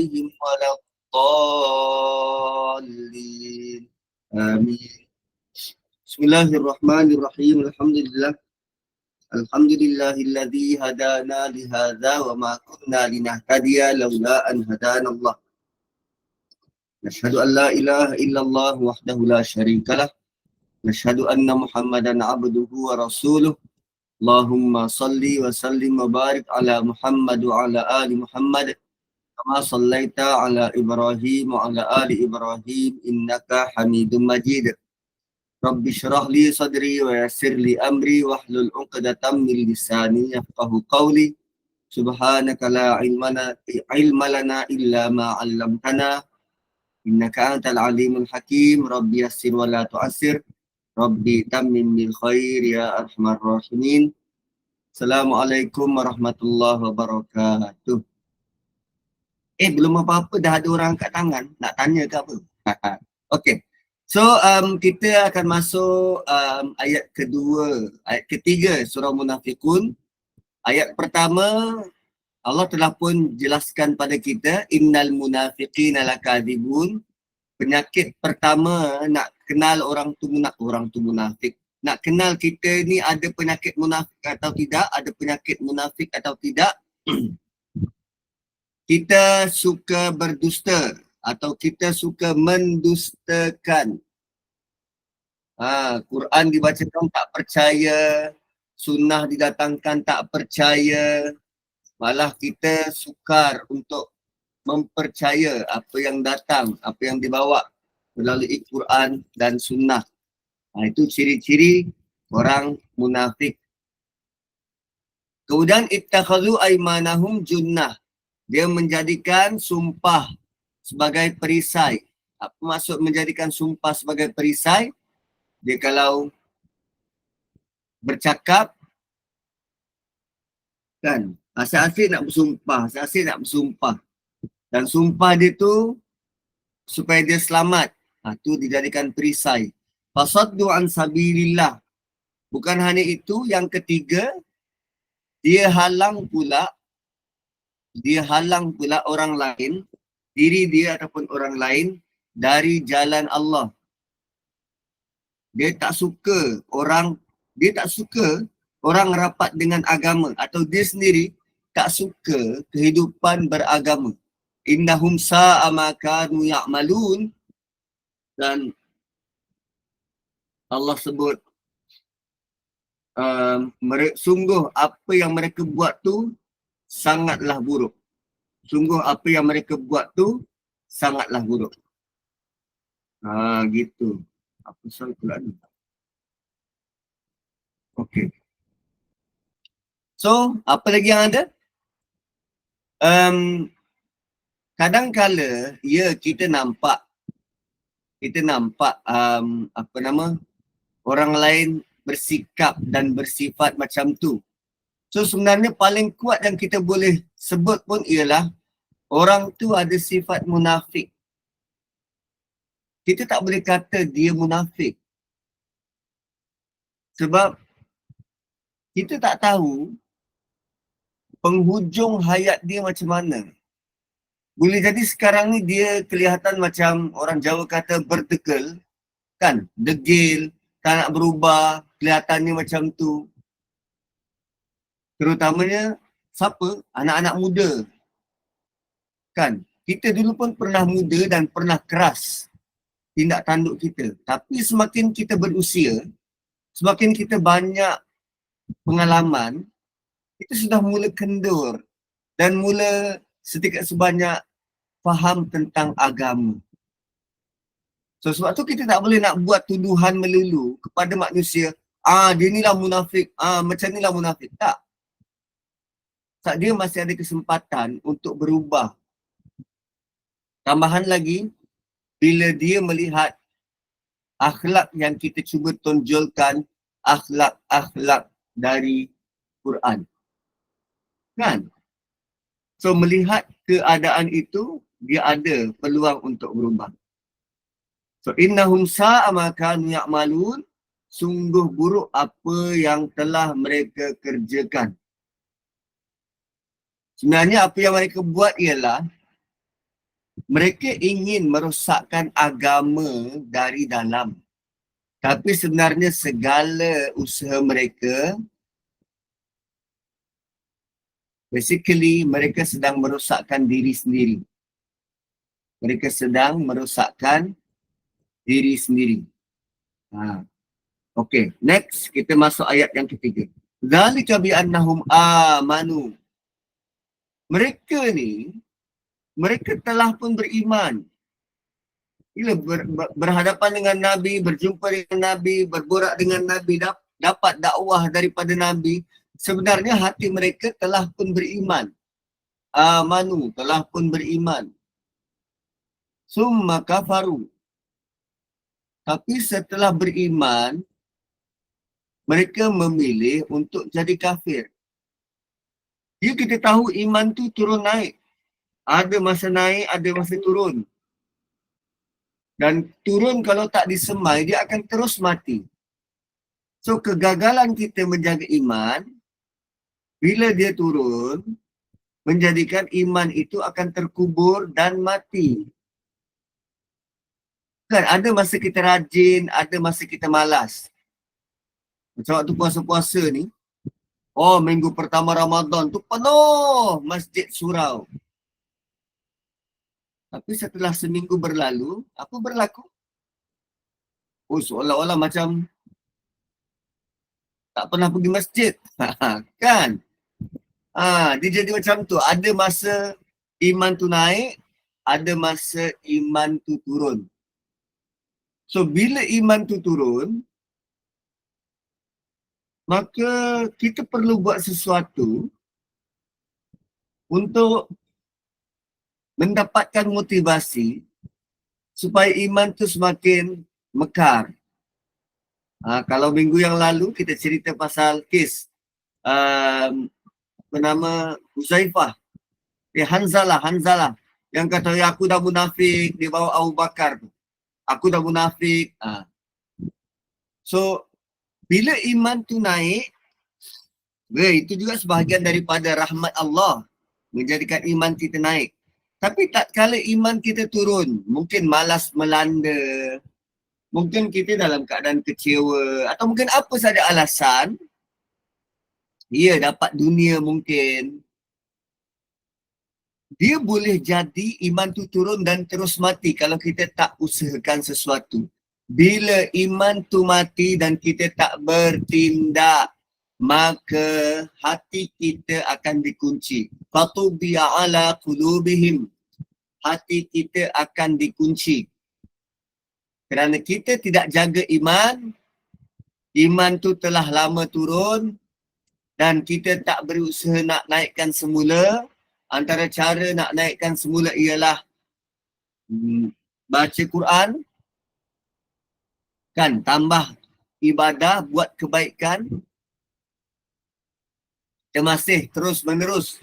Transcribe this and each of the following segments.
ولا الضالين آمين. بسم الله الرحمن الرحيم. الحمد لله الذي هدانا لهذا وما كنا لنهتدي لولا أن هدانا الله. نشهد أن لا إله إلا الله وحده لا شريك له. نشهد أن محمدا عبده ورسوله. اللهم صل وسلم وبارك على محمد وعلى آل محمد كما صليت على إبراهيم وعلى آل إبراهيم إنك حميد مجيد. رب اشرح لي صدري ويسر لي أمري واحلل عقدة من لساني يفقهوا قولي. سبحانك لا علم لنا إلا ما علمتنا إنك أنت العليم الحكيم. رب يسر ولا تعسر. ربي تمم بالخير يا أرحم الراحمين. Assalamualaikum warahmatullahi wabarakatuh. Belum apa-apa dah ada orang angkat tangan. Nak tanya ke apa? Okay. So, kita akan masuk ayat ketiga surah Munafiqun. Ayat pertama, Allah telah pun jelaskan pada kita, innal munafiqina lakadzibun. Penyakit pertama nak kenal orang tu munafik. Nak kenal kita ni ada penyakit munafik atau tidak, ada penyakit munafik atau tidak. Kita suka berdusta atau kita suka mendustakan. Quran dibacakan tak percaya, sunnah didatangkan tak percaya. Malah kita sukar untuk mempercaya apa yang datang, apa yang dibawa melalui Quran dan sunnah. Itu ciri-ciri orang munafik. Kemudian ittakhadhu aymanahum junnah. Dia menjadikan sumpah sebagai perisai. Apa maksud menjadikan sumpah sebagai perisai? Dia kalau bercakap kan, asyik-asyik nak bersumpah. Dan sumpah dia tu supaya dia selamat. Tu dijadikan perisai. Fasaddu an sabilillah. Bukan hanya itu, yang ketiga, dia halang pula orang lain, diri dia ataupun orang lain dari jalan Allah. Dia tak suka orang rapat dengan agama, atau dia sendiri tak suka kehidupan beragama. Innahum sa'a ma kanu ya'malun. Dan Allah sebut sungguh apa yang mereka buat tu sangatlah buruk. Gitu. Apa soal pula ni? Okay. So, apa lagi yang ada? Kadang-kala kita nampak orang lain bersikap dan bersifat macam tu. So sebenarnya paling kuat yang kita boleh sebut pun ialah orang tu ada sifat munafik. Kita tak boleh kata dia munafik. Sebab kita tak tahu penghujung hayat dia macam mana. Boleh jadi sekarang ni dia kelihatan macam orang Jawa kata berdekel, kan? Degil, tak nak berubah, kelihatannya macam tu. Terutamanya siapa? Anak-anak muda. Kan? Kita dulu pun pernah muda dan pernah keras tindak tanduk kita. Tapi semakin kita berusia, semakin kita banyak pengalaman, kita sudah mula kendur dan mula sedikit sebanyak faham tentang agama. So sebab tu kita tak boleh nak buat tuduhan melulu kepada manusia, dia ni lah munafik, macam ni lah munafik. Tak. Sebab dia masih ada kesempatan untuk berubah. Tambahan lagi, bila dia melihat akhlak yang kita cuba tonjolkan, akhlak-akhlak dari Quran. Kan? So melihat keadaan itu, dia ada peluang untuk berubah. So innahum sa'a ma kanu ya'malun. Sungguh buruk apa yang telah mereka kerjakan. Sebenarnya apa yang mereka buat ialah mereka ingin merosakkan agama dari dalam. Tapi sebenarnya segala usaha mereka, basically mereka sedang merosakkan diri sendiri. Mereka sedang merosakkan diri sendiri. Okay, next kita masuk ayat yang ketiga. Zalika bi'annahum amanu. Mereka ni, mereka telah pun beriman. Bila berhadapan dengan Nabi, berjumpa dengan Nabi, berborak dengan Nabi, dapat dakwah daripada Nabi, sebenarnya hati mereka telah pun beriman. Amanu, telah pun beriman. Summa kafaru. Tapi setelah beriman, mereka memilih untuk jadi kafir. Dia kita tahu iman tu turun naik. Ada masa naik, ada masa turun. Dan turun kalau tak disemai, dia akan terus mati. So kegagalan kita menjaga iman, bila dia turun, menjadikan iman itu akan terkubur dan mati. Kan ada masa kita rajin, ada masa kita malas. Macam waktu puasa-puasa ni, minggu pertama Ramadan tu penuh masjid surau. Tapi setelah seminggu berlalu, apa berlaku? Seolah-olah macam tak pernah pergi masjid. Kan? Dia jadi macam tu. Ada masa iman tu naik, ada masa iman tu turun. So, bila iman tu turun, maka kita perlu buat sesuatu untuk mendapatkan motivasi supaya iman tu semakin mekar. Kalau minggu yang lalu kita cerita pasal kes bernama Huzaifah. Hanzalah yang kata aku dah munafik, dia bawa Abu Bakar tu. Aku dah munafik. So bila iman tu naik, itu juga sebahagian daripada rahmat Allah menjadikan iman kita naik. Tapi tak kala iman kita turun, mungkin malas melanda, mungkin kita dalam keadaan kecewa, atau mungkin apa saja alasan, dapat dunia mungkin, dia boleh jadi iman tu turun dan terus mati kalau kita tak usahakan sesuatu. Bila iman tu mati dan kita tak bertindak, maka hati kita akan dikunci. Fatubiya ala qulubihim. Hati kita akan dikunci. Kerana kita tidak jaga iman, iman tu telah lama turun dan kita tak berusaha nak naikkan semula. Antara cara nak naikkan semula ialah baca Quran, kan, tambah ibadah, buat kebaikan. Kita masih terus menerus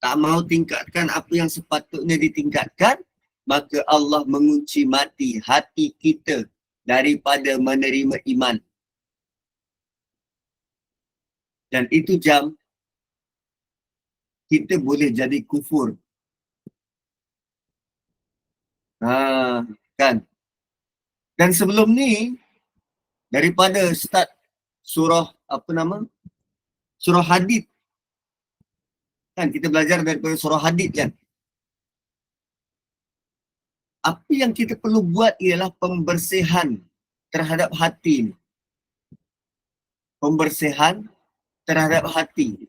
tak mahu tingkatkan apa yang sepatutnya ditingkatkan, maka Allah mengunci mati hati kita daripada menerima iman. Dan itu jam kita boleh jadi kufur. Kan? Dan sebelum ni, daripada start surah, surah Hadid. Kan kita belajar daripada surah Hadid kan. Apa yang kita perlu buat ialah pembersihan terhadap hati. Pembersihan terhadap hati.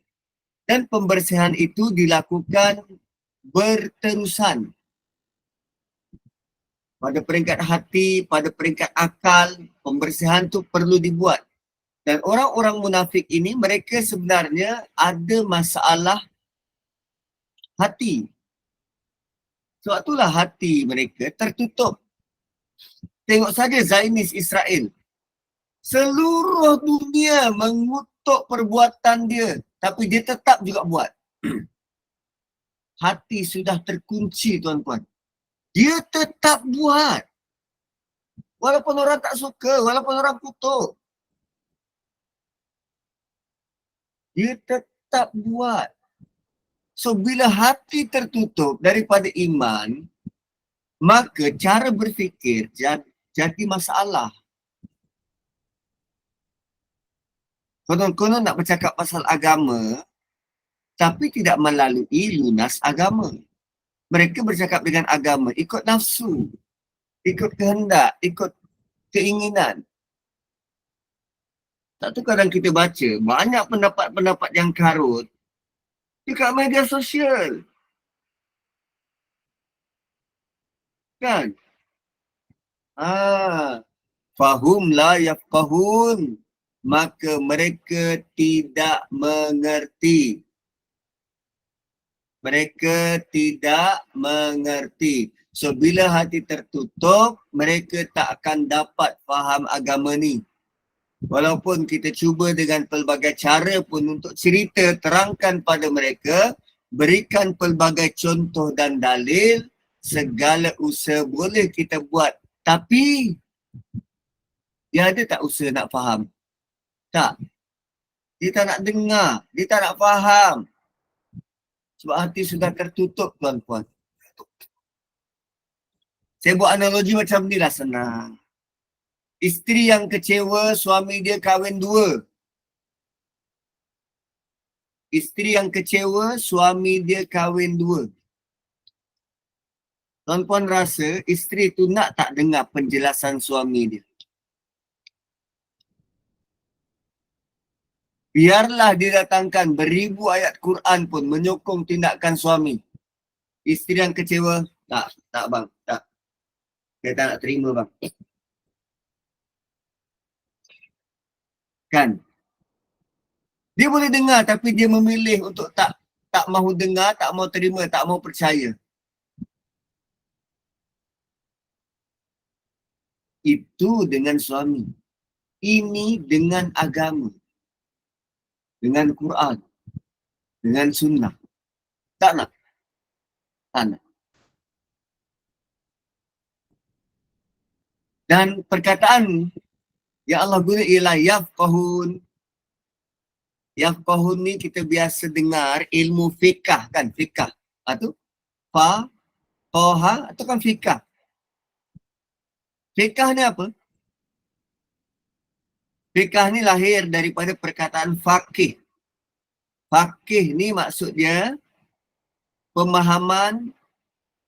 Dan pembersihan itu dilakukan berterusan. Pada peringkat hati, pada peringkat akal, pembersihan itu perlu dibuat. Dan orang-orang munafik ini, mereka sebenarnya ada masalah hati. Sebab itulah hati mereka tertutup. Tengok saja Zionis Israel. Seluruh dunia mengutuk perbuatan dia, tapi dia tetap juga buat. Hati sudah terkunci, tuan-tuan. Dia tetap buat. Walaupun orang tak suka, walaupun orang kutuk. Dia tetap buat. So, bila hati tertutup daripada iman, maka cara berfikir jadi masalah. Konon-konon nak bercakap pasal agama, tapi tidak melalui lunas agama. Mereka bercakap dengan agama ikut nafsu, ikut kehendak, ikut keinginan. Tak tu kadang kita baca banyak pendapat-pendapat yang karut dekat media sosial. Kan? Fahum la yafqahun. Maka mereka tidak mengerti. Mereka tidak mengerti. So, bila hati tertutup, mereka tak akan dapat faham agama ni. Walaupun kita cuba dengan pelbagai cara pun untuk cerita, terangkan pada mereka, berikan pelbagai contoh dan dalil, segala usaha boleh kita buat. Tapi, dia ada tak usaha nak faham? Tak. Dia tak nak dengar. Dia tak nak faham. Sebab hati sudah tertutup, tuan-tuan. Saya buat analogi macam ni lah, senang. Isteri yang kecewa, suami dia kahwin dua. Isteri yang kecewa, suami dia kahwin dua. Tuan-tuan rasa isteri tu nak tak dengar penjelasan suami dia? Biarlah didatangkan beribu ayat Quran pun menyokong tindakan suami. Isteri yang kecewa, tak bang, tak. Saya tak nak terima bang. Kan? Dia boleh dengar tapi dia memilih untuk tak mahu dengar, tak mahu terima, tak mahu percaya. Itu dengan suami. Ini dengan agama. Dengan Quran. Dengan sunnah. Tak nak. Tak nak. Dan perkataan yang Allah guna ialah yafqahun. Yafqahun ni kita biasa dengar ilmu fiqah kan? Fiqah. Itu Toha atau kan fiqah. Fiqah ni apa? Fiqah ni lahir daripada perkataan faqih. Faqih ni maksudnya pemahaman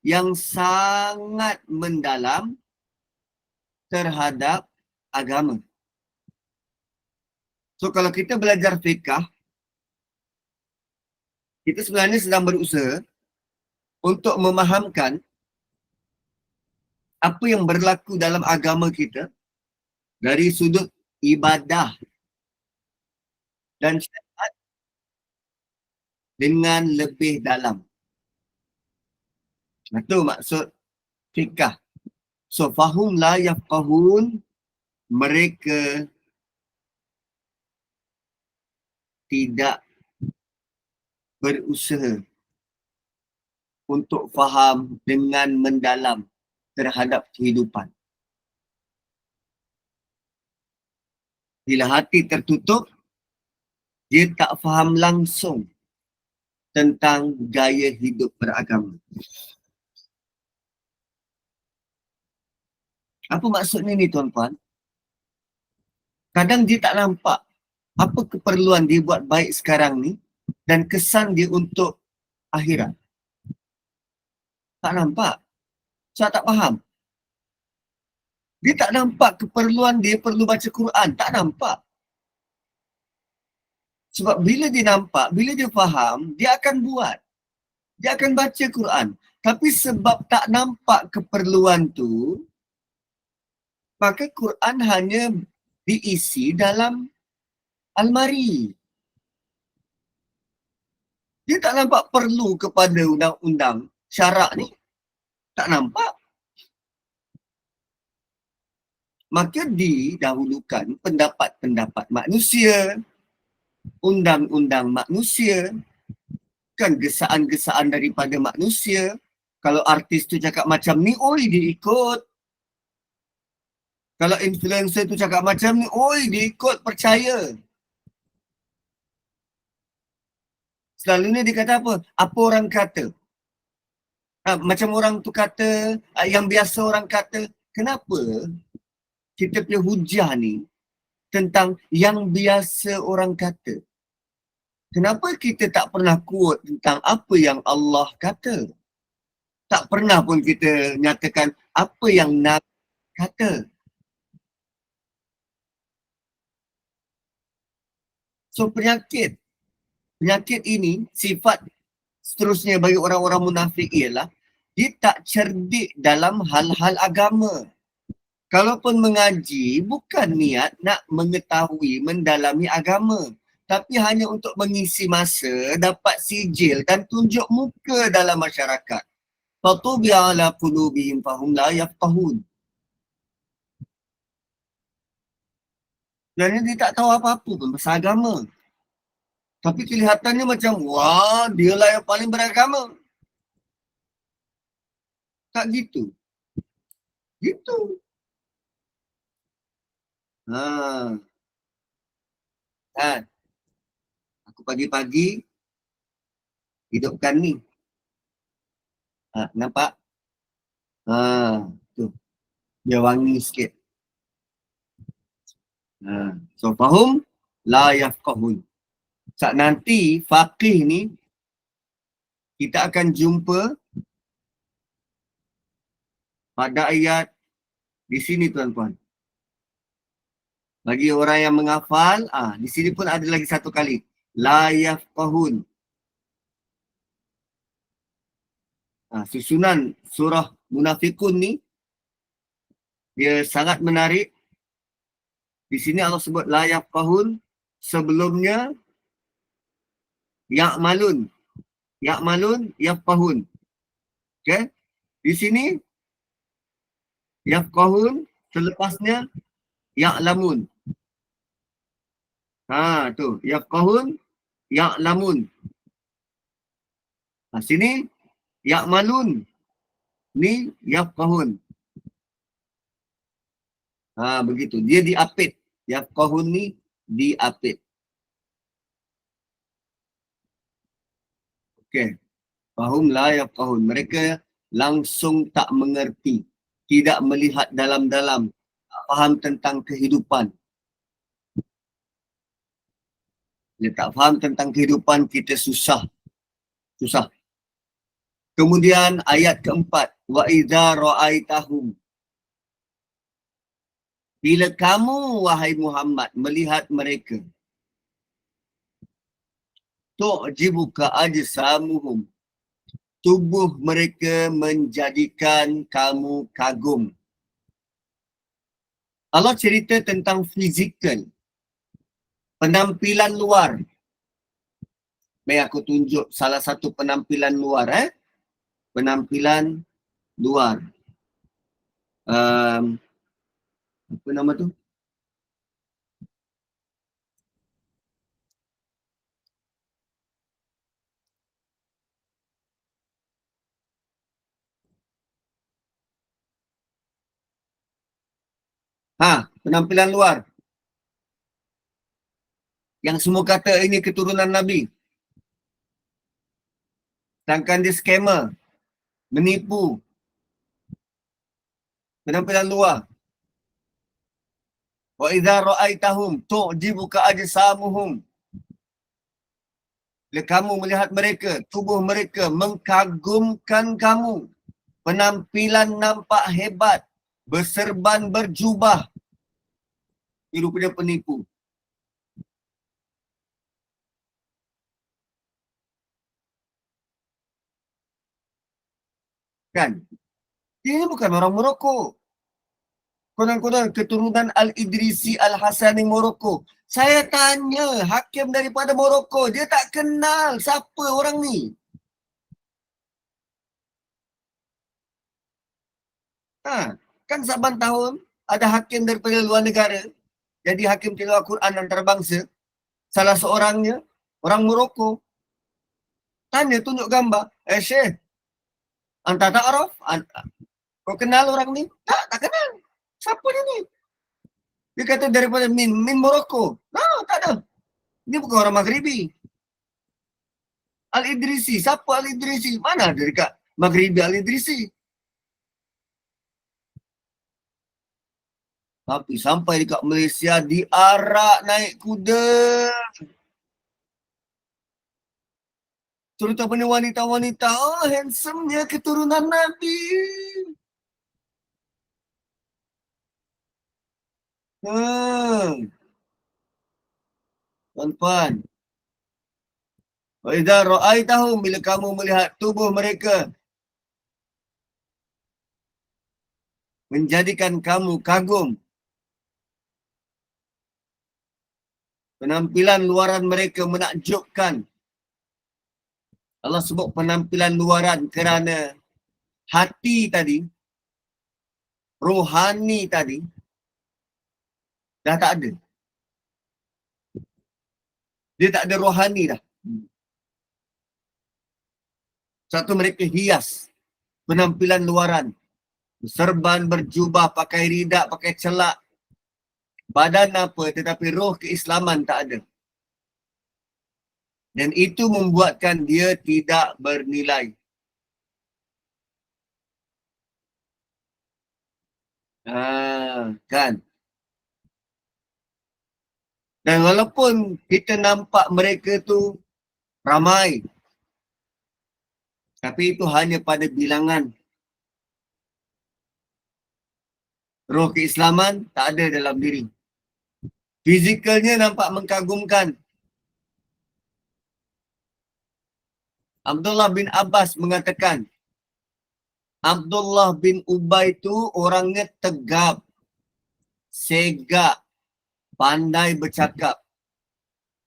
yang sangat mendalam terhadap agama. So kalau kita belajar fiqah, kita sebenarnya sedang berusaha untuk memahamkan apa yang berlaku dalam agama kita dari sudut ibadah dan syariat dengan lebih dalam. Itu maksud fiqah. So, fahum la yafqahun, mereka tidak berusaha untuk faham dengan mendalam terhadap kehidupan. Bila hati tertutup, dia tak faham langsung tentang gaya hidup beragama. Apa maksudnya ni tuan-tuan? Kadang dia tak nampak apa keperluan dia buat baik sekarang ni dan kesan dia untuk akhirat. Tak nampak. Saya tak faham. Dia tak nampak keperluan dia perlu baca Quran. Tak nampak. Sebab bila dia nampak, bila dia faham, dia akan buat. Dia akan baca Quran. Tapi sebab tak nampak keperluan tu, maka Quran hanya diisi dalam almari. Dia tak nampak perlu kepada undang-undang syarak ni. Tak nampak. Maka didahulukan pendapat-pendapat manusia, undang-undang manusia, kan gesaan-gesaan daripada manusia. Kalau artis tu cakap macam ni, oi dia ikut. Kalau influencer tu cakap macam ni, oi dia ikut, percaya. Selalunya dia kata apa? Apa orang kata? Macam orang tu kata, yang biasa orang kata, kenapa kita punya hujah ni tentang yang biasa orang kata? Kenapa kita tak pernah quote tentang apa yang Allah kata? Tak pernah pun kita nyatakan apa yang Nabi kata. So penyakit ini, sifat seterusnya bagi orang-orang munafik ialah dia tak cerdik dalam hal-hal agama. Kalaupun mengaji, bukan niat nak mengetahui, mendalami agama. Tapi hanya untuk mengisi masa, dapat sijil dan tunjuk muka dalam masyarakat. Fatubi'a ala qulubihim fahum la yafqahun. Sebenarnya dia tak tahu apa-apa pun pasal agama. Tapi kelihatannya macam, wah, dialah yang paling beragama. Tak gitu. Gitu. Kan? Aku pagi-pagi hidupkan ni. Nampak? Tu. Dia wangi sikit. So, fahum? La yafqahun. Saat nanti, faqih ni, kita akan jumpa pada ayat di sini, tuan-tuan. Bagi orang yang menghafal, di sini pun ada lagi satu kali. La yafqahun. Susunan surah Munafikun ni, dia sangat menarik. Di sini Allah sebut la yafqahun, sebelumnya ya'malun. Ya'malun, yafqahun. Okay? Di sini yafqahun, selepasnya ya'lamun. Tu, yafqahun, ya'lamun. Sini ya'malun. Ni yafqahun. Begitu. Dia diapit. Yafqahun ni diapit. Okey. Fahum la yafqahun. Mereka langsung tak mengerti. Tidak melihat dalam-dalam. Tak faham tentang kehidupan. Bila tak faham tentang kehidupan, kita susah. Kemudian ayat keempat. Wa idza ra'aitahum. Bila kamu, wahai Muhammad, melihat mereka, tu'jibuka ajsamuhum. Tubuh mereka menjadikan kamu kagum. Allah cerita tentang fizikal. Penampilan luar. Baik, aku tunjuk salah satu penampilan luar. Penampilan luar. Apa nama tu? Penampilan luar. Yang semua kata ini keturunan Nabi. Sedangkan dia scammer. Menipu. Penampilan luar. Wa idza ra'aitahum tu'jibuka ajsamuhum. Bila kamu melihat mereka, tubuh mereka mengkagumkan kamu. Penampilan nampak hebat. Berserban berjubah. Ini rupanya penipu. Kan? Dia ni bukan orang Morocco. Konon-konon keturunan Al-Idrisi Al-Hasani Morocco. Saya tanya hakim daripada Morocco, dia tak kenal siapa orang ni. Kan saban tahun ada hakim daripada luar negara jadi hakim tilawah Quran antarabangsa. Salah seorangnya orang Morocco. Tanya, tunjuk gambar. Syekh, anta ta'araf? Kau kenal orang ni? Tak kenal. Siapa dia ni? Dia kata daripada min Morocco. Tak ada. Dia bukan orang Maghribi. Al-Idrisi. Siapa Al-Idrisi? Mana ada dekat Maghribi Al-Idrisi. Tapi sampai dekat Malaysia, diarak naik kuda. Terutama wanita-wanita, oh handsome-nya keturunan Nabi. Tuan-tuan. Wa idza ra'aitahum, bila kamu melihat tubuh mereka, menjadikan kamu kagum. Penampilan luaran mereka menakjubkan. Allah sebut penampilan luaran kerana hati tadi, rohani tadi, dah tak ada. Dia tak ada rohani dah. Satu mereka hias penampilan luaran. Serban, berjubah, pakai ridak, pakai celak. Badan apa, tetapi roh keislaman tak ada. Dan itu membuatkan dia tidak bernilai. Kan? Dan walaupun kita nampak mereka tu ramai, tapi itu hanya pada bilangan. Roh keislaman tak ada dalam diri. Fizikalnya nampak mengkagumkan. Abdullah bin Abbas mengatakan, Abdullah bin Ubay tu orangnya tegap, segak, pandai bercakap.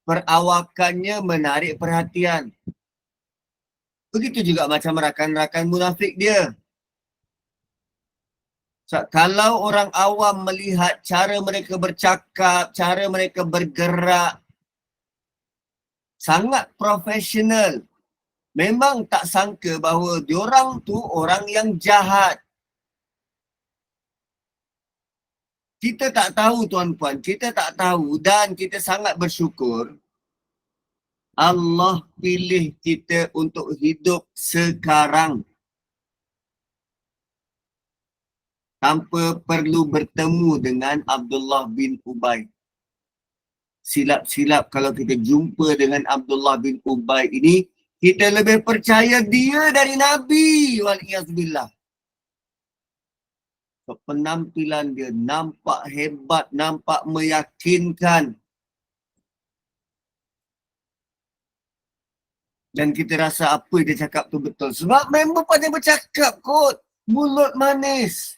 Perawakannya menarik perhatian. Begitu juga macam rakan-rakan munafik dia. Kalau orang awam melihat cara mereka bercakap, cara mereka bergerak, sangat profesional. Memang tak sangka bahawa diorang tu orang yang jahat. Kita tak tahu tuan-puan, kita tak tahu dan kita sangat bersyukur Allah pilih kita untuk hidup sekarang. Tanpa perlu bertemu dengan Abdullah bin Ubay. Silap-silap kalau kita jumpa dengan Abdullah bin Ubay ini, kita lebih percaya dia dari Nabi. Waliyahzubillah. Penampilan dia nampak hebat, nampak meyakinkan. Dan kita rasa apa dia cakap tu betul. Sebab member pada bercakap kot. Mulut manis.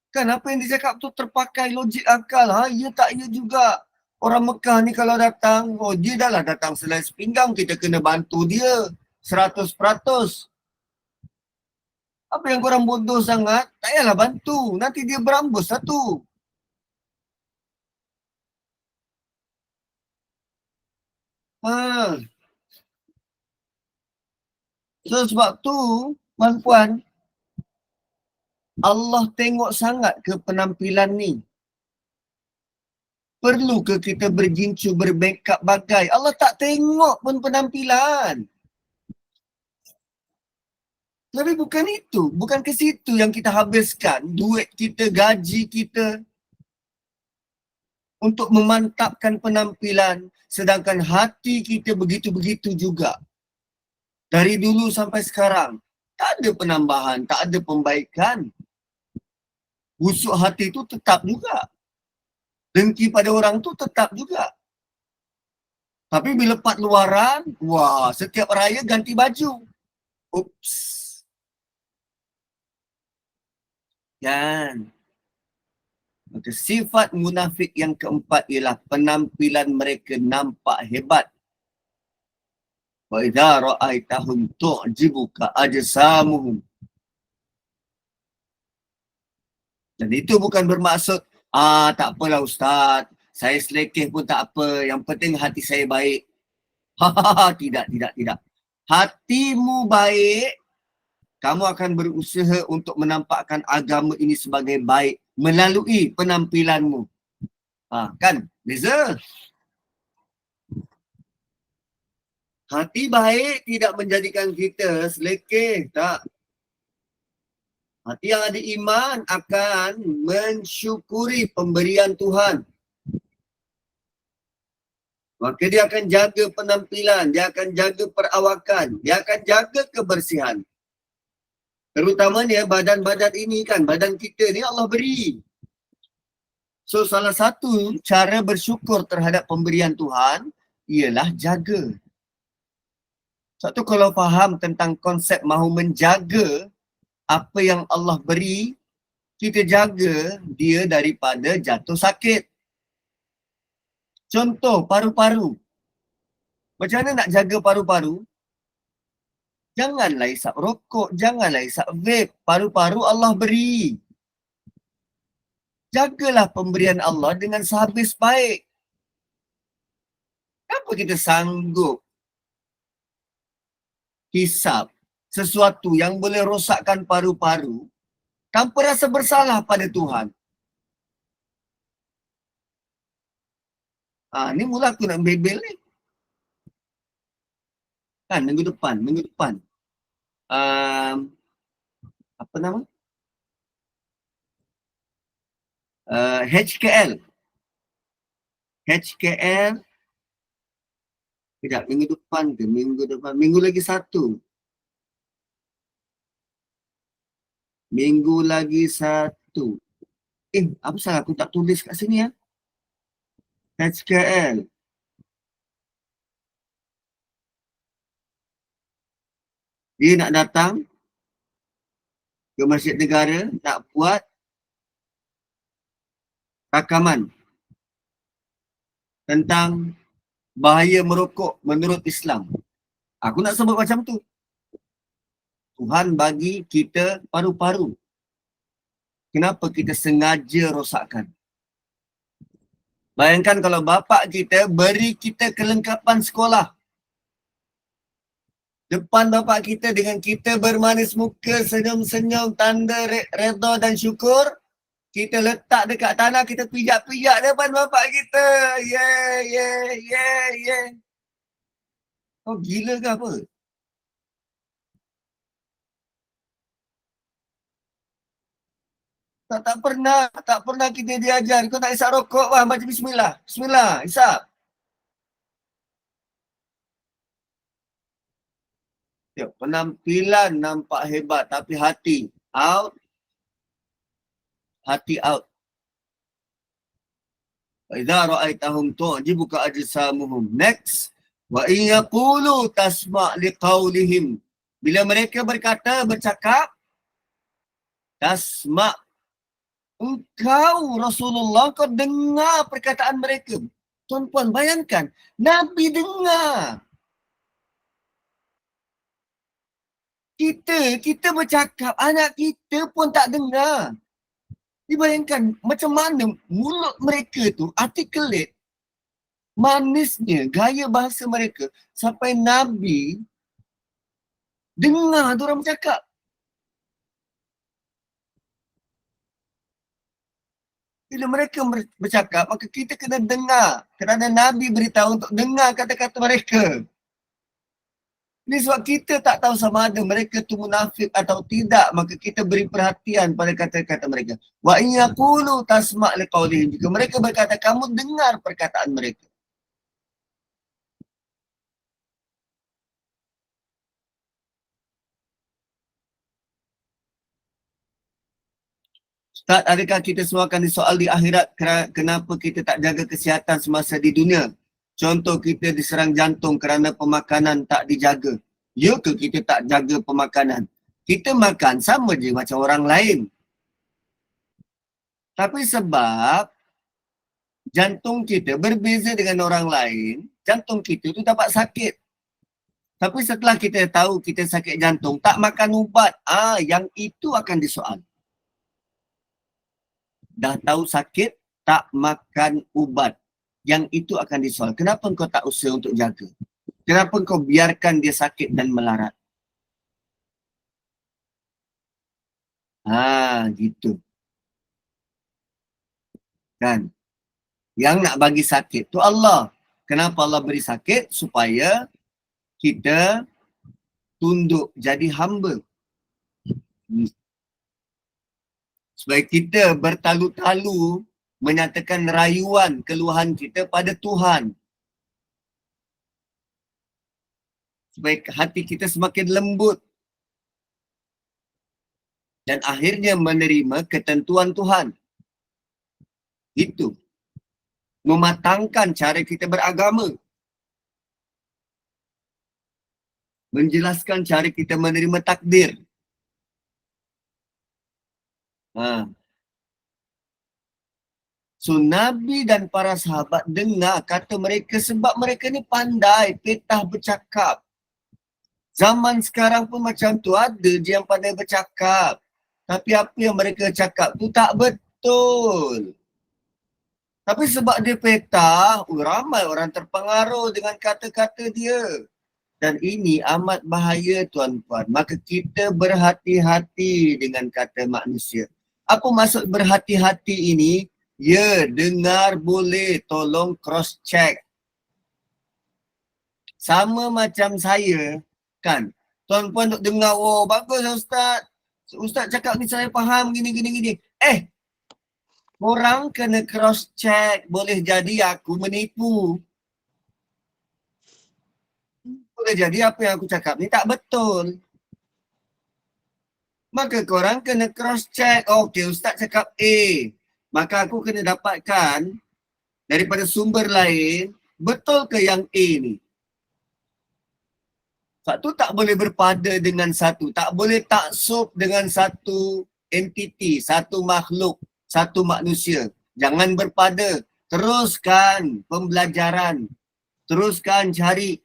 Kan apa yang dia cakap tu terpakai logik akal. Ya tak ya juga. Orang Mekah ni kalau datang, oh dia dah lah datang selai sepinggang, kita kena bantu dia 100%. Apa yang korang bodoh sangat, tak payahlah bantu. Nanti dia berambus satu. So sebab tu, puan-puan, Allah tengok sangat ke penampilan ni. Perlu ke kita bergincu, berbackup bagai? Allah tak tengok pun penampilan. Tapi bukan itu. Bukan ke situ yang kita habiskan duit kita, gaji kita untuk memantapkan penampilan. Sedangkan hati kita begitu-begitu juga. Dari dulu sampai sekarang. Tak ada penambahan, tak ada pembaikan. Busuk hati itu tetap juga. Dengki pada orang tu tetap juga. Tapi bila part luaran, wah, setiap raya ganti baju. Oops. Kan? Maka sifat munafik yang keempat ialah penampilan mereka nampak hebat. Wa idza ra'aitahum tu'jibuka ajsamuhum. Dan itu bukan bermaksud, tak apalah Ustaz, saya selekeh pun tak apa, yang penting hati saya baik. Tidak. Hatimu baik, kamu akan berusaha untuk menampakkan agama ini sebagai baik melalui penampilanmu. Kan? Beza. Hati baik tidak menjadikan kita selekeh, tak. Hati yang ada iman akan mensyukuri pemberian Tuhan. Maka dia akan jaga penampilan, dia akan jaga perawakan, dia akan jaga kebersihan. Terutamanya badan-badan ini kan, badan kita ni Allah beri. So salah satu cara bersyukur terhadap pemberian Tuhan ialah jaga. Satu kalau faham tentang konsep mahu menjaga apa yang Allah beri, kita jaga dia daripada jatuh sakit. Contoh paru-paru. Macam mana nak jaga paru-paru? Janganlah isap rokok, janganlah isap vape. Paru-paru Allah beri. Jagalah pemberian Allah dengan sehabis baik. Kenapa kita sanggup hisap sesuatu yang boleh rosakkan paru-paru tanpa rasa bersalah pada Tuhan? Ni mula aku nak bebel ni. Kan minggu depan. Apa nama? HKL. Sekejap, minggu depan. Minggu lagi satu. Apa salah aku tak tulis kat sini ya? HKL. Dia nak datang ke Masjid Negara, nak buat rakaman tentang bahaya merokok menurut Islam. Aku nak sebut macam tu. Tuhan bagi kita paru-paru. Kenapa kita sengaja rosakkan? Bayangkan kalau bapa kita beri kita kelengkapan sekolah. Depan bapa kita dengan kita bermanis muka, senyum-senyum, tanda redha dan syukur. Kita letak dekat tanah, kita pijak-pijak depan bapa kita. Yeah. Kau gila ke apa? Tak pernah kita diajar. Kau tak isap rokok lah, baca bismillah. Bismillah, isap. Penampilan nampak hebat tapi hati out. Idza ra'aitahum tu'jibuka ajsamuhum. Next, wa in yaqulu tasma' liqaulihim. Bila mereka bercakap, tasma'. Engkau Rasulullah, kau dengar perkataan mereka. Tuan-puan bayangkan, Nabi dengar. Kita bercakap, anak kita pun tak dengar. Dibayangkan macam mana mulut mereka tu articulate, manisnya gaya bahasa mereka sampai Nabi dengar tu orang bercakap. Bila mereka bercakap, maka kita kena dengar. Kerana Nabi beritahu untuk dengar kata-kata mereka. Ini sebab kita tak tahu sama ada mereka tu munafik atau tidak, maka kita beri perhatian pada kata-kata mereka. Wa in yaqulu tasma' liqaulihim. Jika mereka berkata, kamu dengar perkataan mereka. Ustaz, adakah kita semua akan disoal di akhirat kenapa kita tak jaga kesihatan semasa di dunia? Contoh kita diserang jantung kerana pemakanan tak dijaga. Ya ke kita tak jaga pemakanan? Kita makan sama je macam orang lain. Tapi sebab jantung kita berbeza dengan orang lain, jantung kita tu dapat sakit. Tapi setelah kita tahu kita sakit jantung, tak makan ubat, yang itu akan disoal. Dah tahu sakit, tak makan ubat. Yang itu akan disoal. Kenapa kau tak usaha untuk jaga? Kenapa kau biarkan dia sakit dan melarat? Gitu. Kan? Yang nak bagi sakit tu Allah. Kenapa Allah beri sakit? Supaya kita tunduk jadi hamba. Supaya kita bertalu-talu menyatakan rayuan keluhan kita pada Tuhan. Supaya hati kita semakin lembut. Dan akhirnya menerima ketentuan Tuhan. Itu. Mematangkan cara kita beragama. Menjelaskan cara kita menerima takdir. So Nabi dan para sahabat dengar kata mereka sebab mereka ni pandai, petah bercakap. Zaman sekarang pun macam tu, ada je yang pandai bercakap. Tapi apa yang mereka cakap tu tak betul. Tapi sebab dia petah, ramai orang terpengaruh dengan kata-kata dia. Dan ini amat bahaya tuan-puan. Maka kita berhati-hati dengan kata manusia. Apa maksud berhati-hati ini? Ya, dengar boleh, tolong cross check. Sama macam saya, kan? Tuan-puan duk dengar, oh bagus Ustaz. Ustaz cakap ni saya faham gini. Korang kena cross check. Boleh jadi aku menipu. Boleh jadi apa yang aku cakap ni tak betul. Maka korang kena cross check. Okey, Ustaz cakap A. Maka aku kena dapatkan daripada sumber lain, betul ke yang A ni? Satu tak boleh berpada dengan satu. Tak boleh taksub dengan satu entiti, satu makhluk, satu manusia. Jangan berpada. Teruskan pembelajaran. Teruskan cari.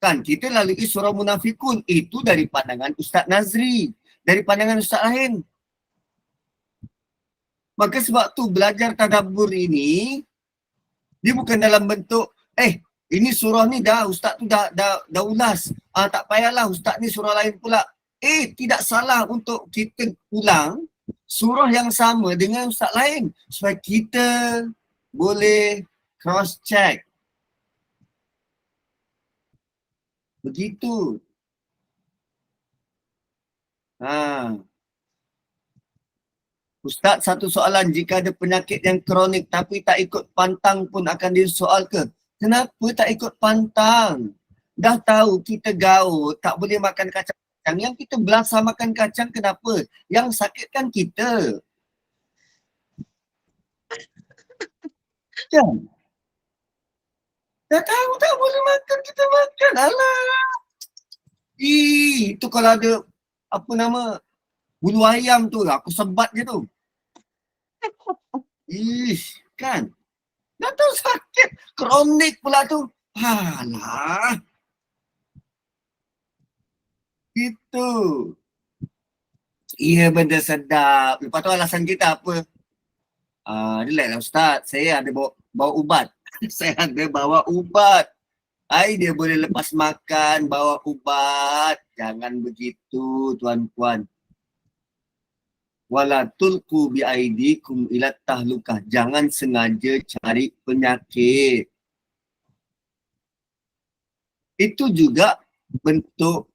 Kan kita lalui surah Munafikun. Itu dari pandangan Ustaz Nazri. Dari pandangan Ustaz lain. Maka sebab tu belajar tadabbur ini, dia bukan dalam bentuk, ini surah ni dah, Ustaz tu dah ulas. Tak payahlah Ustaz ni surah lain pula. Tidak salah untuk kita ulang surah yang sama dengan Ustaz lain. Supaya kita boleh cross check. Begitu. Ustaz, satu soalan, jika ada penyakit yang kronik tapi tak ikut pantang pun akan disoal ke? Kenapa tak ikut pantang? Dah tahu kita gaul, tak boleh makan kacang. Yang kita belasah makan kacang kenapa? Yang sakit kan kita. Kan? Dah tahu tak boleh makan, kita makan. Alah. Itu kalau ada, apa nama, bulu ayam tu, aku sebat je tu. Kan? Dah tahu sakit, kronik pula tu. Alah. Itu. Iya benda sedap. Lepas tu alasan kita apa? Relax lah Ustaz. Saya ada bawa ubat. Saya ada bawa ubat. Dia boleh lepas makan, bawa ubat. Jangan begitu tuan-puan. Wala tulku biaidikum ila tahlukah. Jangan sengaja cari penyakit. Itu juga bentuk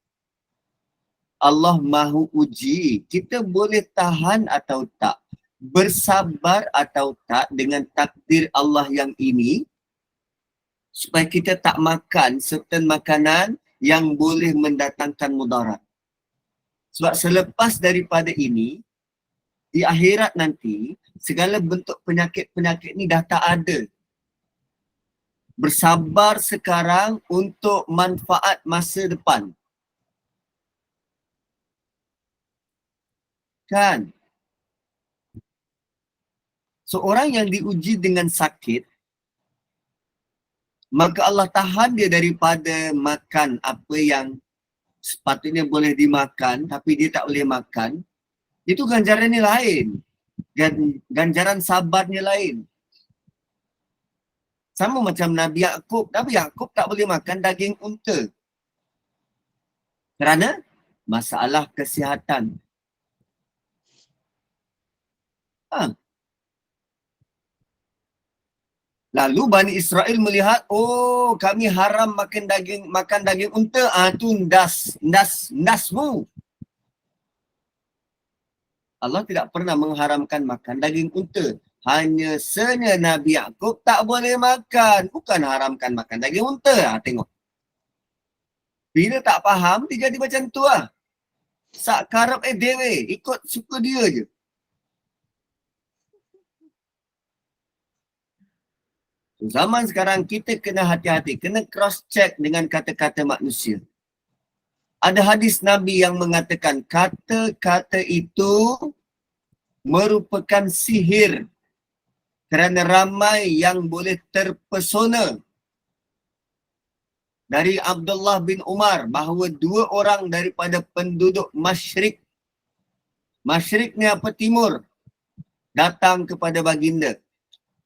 Allah mahu uji. Kita boleh tahan atau tak. Bersabar atau tak dengan takdir Allah yang ini. Supaya kita tak makan certain makanan yang boleh mendatangkan mudarat. Sebab selepas daripada ini, di akhirat nanti, segala bentuk penyakit-penyakit ni dah tak ada. Bersabar sekarang untuk manfaat masa depan. Kan? Seorang yang diuji dengan sakit, maka Allah tahan dia daripada makan apa yang sepatutnya boleh dimakan, tapi dia tak boleh makan. Itu ganjarannya lain. Ganjaran sabarnya lain. Sama macam Nabi Yaakob. Nabi Yaakob tak boleh makan daging unta. Kerana masalah kesihatan. Lalu Bani Israel melihat, oh kami haram makan daging unta. Tu ndasmu. Allah tidak pernah mengharamkan makan daging unta. Hanya senya Nabi Yaakob tak boleh makan. Bukan haramkan makan daging unta. Tengok. Bila tak faham, dia jadi macam tu lah. Sak karep dewe. Ikut suka dia je. Zaman sekarang kita kena hati-hati. Kena cross check dengan kata-kata manusia. Ada hadis Nabi yang mengatakan kata-kata itu merupakan sihir. Kerana ramai yang boleh terpesona. Dari Abdullah bin Umar bahawa 2 orang daripada penduduk Masyrik. Masyrik ni apa? Timur. Datang kepada baginda.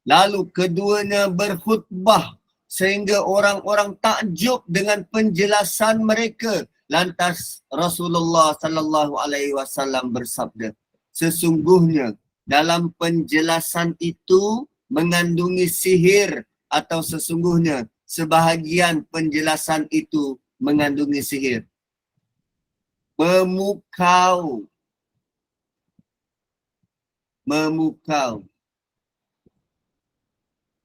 Lalu keduanya berkhutbah sehingga orang-orang takjub dengan penjelasan mereka. Lantas Rasulullah sallallahu alaihi wasallam bersabda, sesungguhnya dalam penjelasan itu mengandungi sihir atau sesungguhnya sebahagian penjelasan itu mengandungi sihir. Memukau.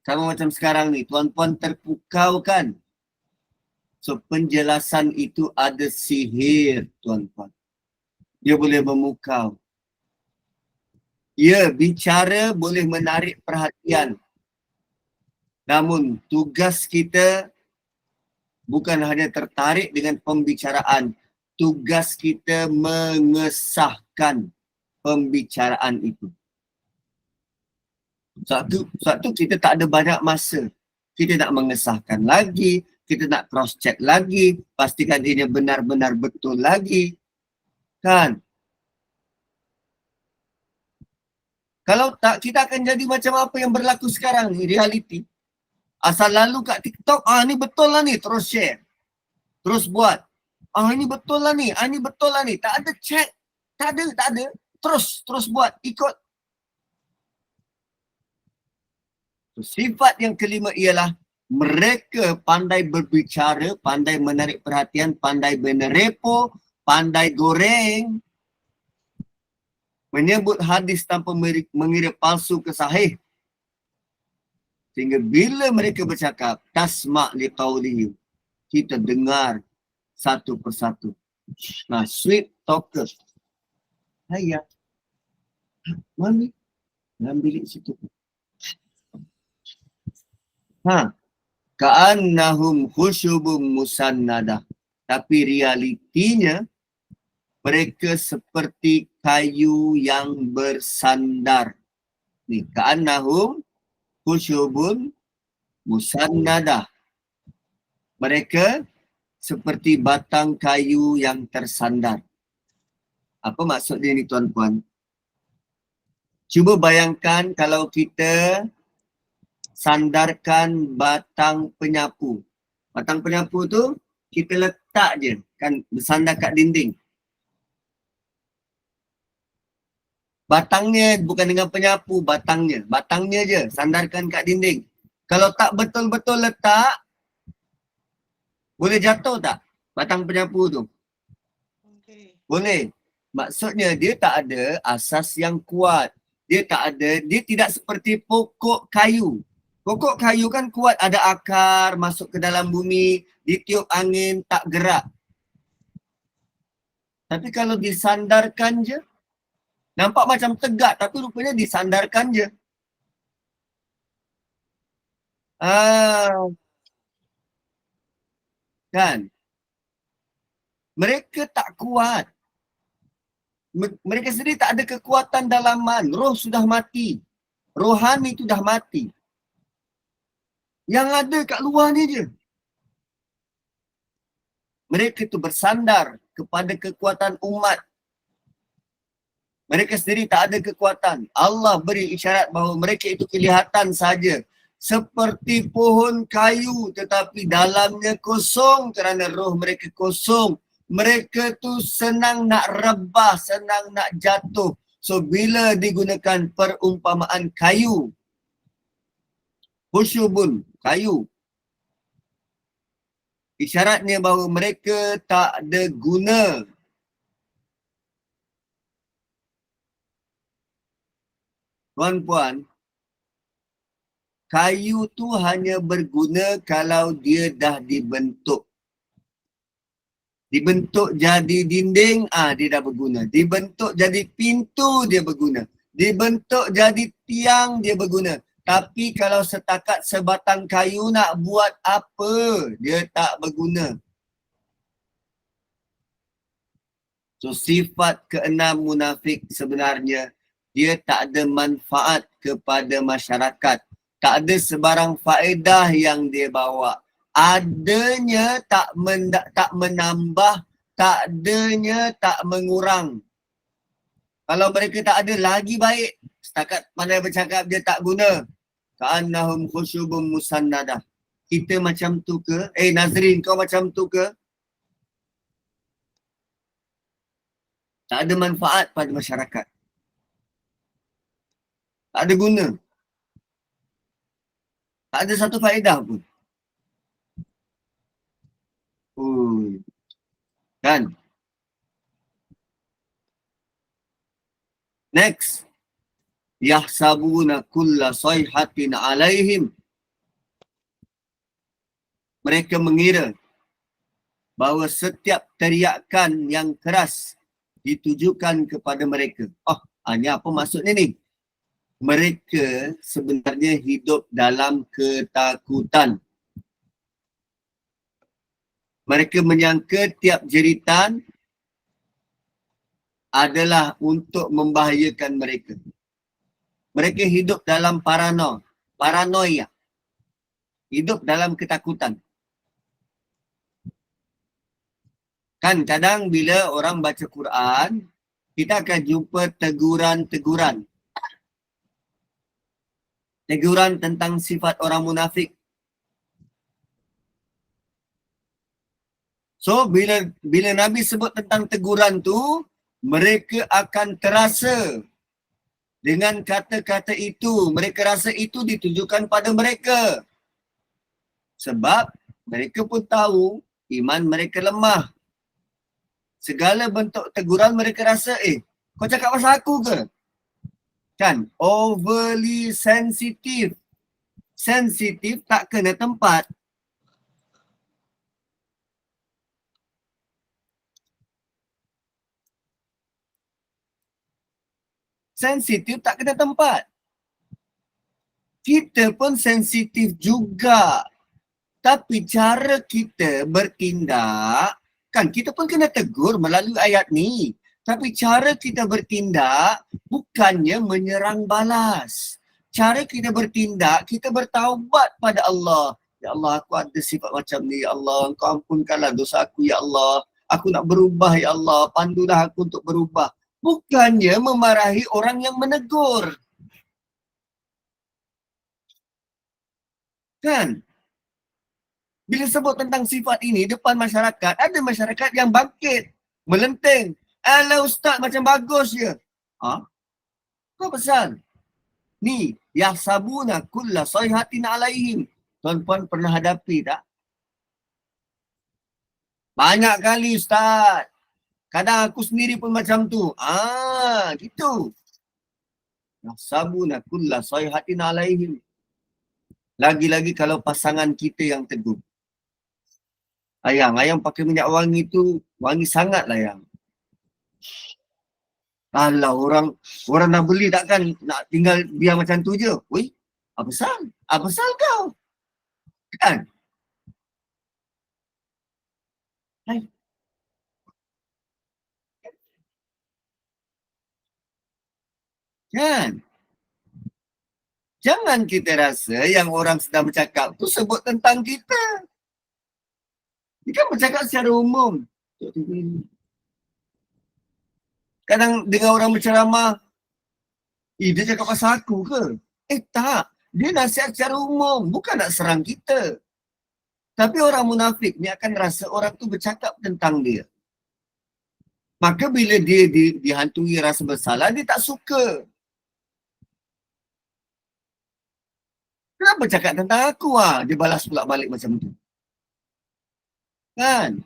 Sama macam sekarang ni, tuan-puan terpukau kan? So penjelasan itu ada sihir, tuan-puan. Dia boleh memukau. Ya, bicara boleh menarik perhatian. Namun tugas kita bukan hanya tertarik dengan pembicaraan. Tugas kita mengesahkan pembicaraan itu. Satu kita tak ada banyak masa. Kita nak mengesahkan lagi. Kita nak cross check lagi. Pastikan ini benar-benar betul lagi. Kan? Kalau tak, kita akan jadi macam apa yang berlaku sekarang ni, realiti. Asal lalu kat TikTok, ni betul lah ni, terus share. Terus buat. Ini betul lah ni, ini betul lah ni. Tak ada check. Tak ada. Terus buat, ikut. Sifat yang kelima ialah mereka pandai berbicara, pandai menarik perhatian, pandai menerepo, pandai goreng. Menyebut hadis tanpa mengira palsu ke sahih. Sehingga bila mereka bercakap, tasma' li qawlihi, kita dengar satu persatu. Nah, sweet talker. Hayya. Mami, dalam bilik situ. Ka'annahum khusyubum musannadah. Tapi realitinya, mereka seperti kayu yang bersandar. Ni, ka'annahum khusyubun musannadah. Mereka seperti batang kayu yang tersandar. Apa maksud dia ni, tuan-puan? Cuba bayangkan kalau kita sandarkan batang penyapu. Batang penyapu tu kita letak je, kan bersandar kat dinding. Batangnya bukan dengan penyapu, batangnya je sandarkan kat dinding. Kalau tak betul-betul letak, boleh jatuh tak batang penyapu tu? Okay. Boleh. Maksudnya dia tak ada asas yang kuat. Dia tidak seperti pokok kayu. Pokok kayu kan kuat, ada akar, masuk ke dalam bumi, ditiup angin, tak gerak. Tapi kalau disandarkan je, nampak macam tegak tapi rupanya disandarkan je. Kan? Mereka tak kuat. Mereka sendiri tak ada kekuatan dalaman. Roh sudah mati. Rohani itu dah mati. Yang ada kat luar ni je. Mereka itu bersandar kepada kekuatan umat. Mereka sendiri tak ada kekuatan. Allah beri isyarat bahawa mereka itu kelihatan saja seperti pohon kayu tetapi dalamnya kosong kerana roh mereka kosong. Mereka tu senang nak rebah, senang nak jatuh. So bila digunakan perumpamaan kayu, Khusyubun, kayu. Isyaratnya bahawa mereka tak ada guna. Tuan-puan, kayu tu hanya berguna kalau dia dah dibentuk. Dibentuk jadi dinding, dia dah berguna. Dibentuk jadi pintu, dia berguna. Dibentuk jadi tiang, dia berguna. Tapi kalau setakat sebatang kayu nak buat apa, dia tak berguna. So sifat keenam munafik sebenarnya, dia tak ada manfaat kepada masyarakat. Tak ada sebarang faedah yang dia bawa. Adanya tak menambah, tak adanya tak mengurang. Kalau mereka tak ada, lagi baik. Setakat pandai bercakap, dia tak guna. Ka'annahum khusyubun musannadah. Kita macam tu ke? Nazrin, kau macam tu ke? Tak ada manfaat pada masyarakat. Tak ada guna. Tak ada satu faedah pun. Kan? Next. Yahsabuna kulla sayhatin alaihim. Mereka mengira bahawa setiap teriakan yang keras ditujukan kepada mereka. Hanya apa maksudnya ni? Mereka sebenarnya hidup dalam ketakutan. Mereka menyangka tiap jeritan adalah untuk membahayakan mereka. Mereka hidup dalam paranoia. Hidup dalam ketakutan. Kan kadang bila orang baca Quran, kita akan jumpa teguran-teguran. Teguran tentang sifat orang munafik. So bila Nabi sebut tentang teguran tu, mereka akan terasa dengan kata-kata itu. Mereka rasa itu ditujukan pada mereka. Sebab mereka pun tahu iman mereka lemah. Segala bentuk teguran mereka rasa, kau cakap pasal aku ke? Kan? Overly sensitive. Sensitif tak kena tempat. Sensitif tak kena tempat. Kita pun sensitif juga. Tapi cara kita bertindak, kan kita pun kena tegur melalui ayat ni. Tapi cara kita bertindak bukannya menyerang balas. Cara kita bertindak, kita bertaubat pada Allah. Ya Allah, aku ada sifat macam ni. Ya Allah, Engkau ampunkanlah dosa aku. Ya Allah, aku nak berubah. Ya Allah, pandulah aku untuk berubah. Bukannya memarahi orang yang menegur. Kan? Bila sebut tentang sifat ini depan masyarakat, ada masyarakat yang bangkit, melenteng. Alah ustaz macam bagus je. Apa pasal? Ni, yahsabuna kulla sayhatin alaihim. Tuan-puan pernah hadapi tak? Banyak kali ustaz. Kadang aku sendiri pun macam tu. Gitu. Yahsabuna kulla sayhatin alaihim. Lagi-lagi kalau pasangan kita yang tegur. Ayang pakai minyak wangi tu, wangi sangatlah yang. Alah, orang nak beli takkan nak tinggal biar macam tu je. Weh, apa pasal? Apa pasal kau? Kan? Hai. Kan? Jangan kita rasa yang orang sedang bercakap tu sebut tentang kita. Dia kan bercakap secara umum. Kadang dengar orang berceramah, dia cakap pasal aku ke? Tak. Dia nasihat secara umum. Bukan nak serang kita. Tapi orang munafik ni akan rasa orang tu bercakap tentang dia. Maka bila dia dihantui rasa bersalah, dia tak suka. Kenapa cakap tentang aku? Dia balas pula balik macam tu. Kan?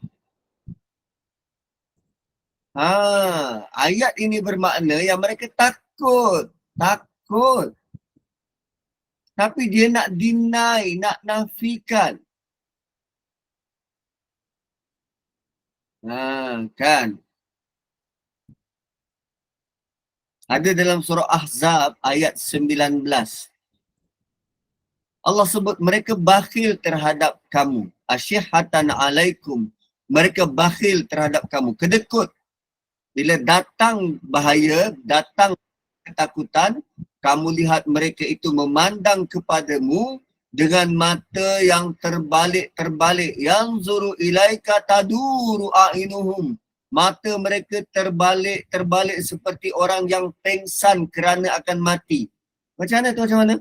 Ayat ini bermakna yang mereka takut. Takut. Tapi dia nak deny, nak nafikan. Kan? Ada dalam surah Ahzab ayat 19. Allah sebut mereka bakhil terhadap kamu. Asyihatan alaikum. Mereka bakhil terhadap kamu. Kedekut. Bila datang bahaya, datang ketakutan, kamu lihat mereka itu memandang kepadamu dengan mata yang terbalik-terbalik. Yanzuru ilaika taduru a'inuhum. Mata mereka terbalik-terbalik seperti orang yang pengsan kerana akan mati. Macam mana tu? Macam mana?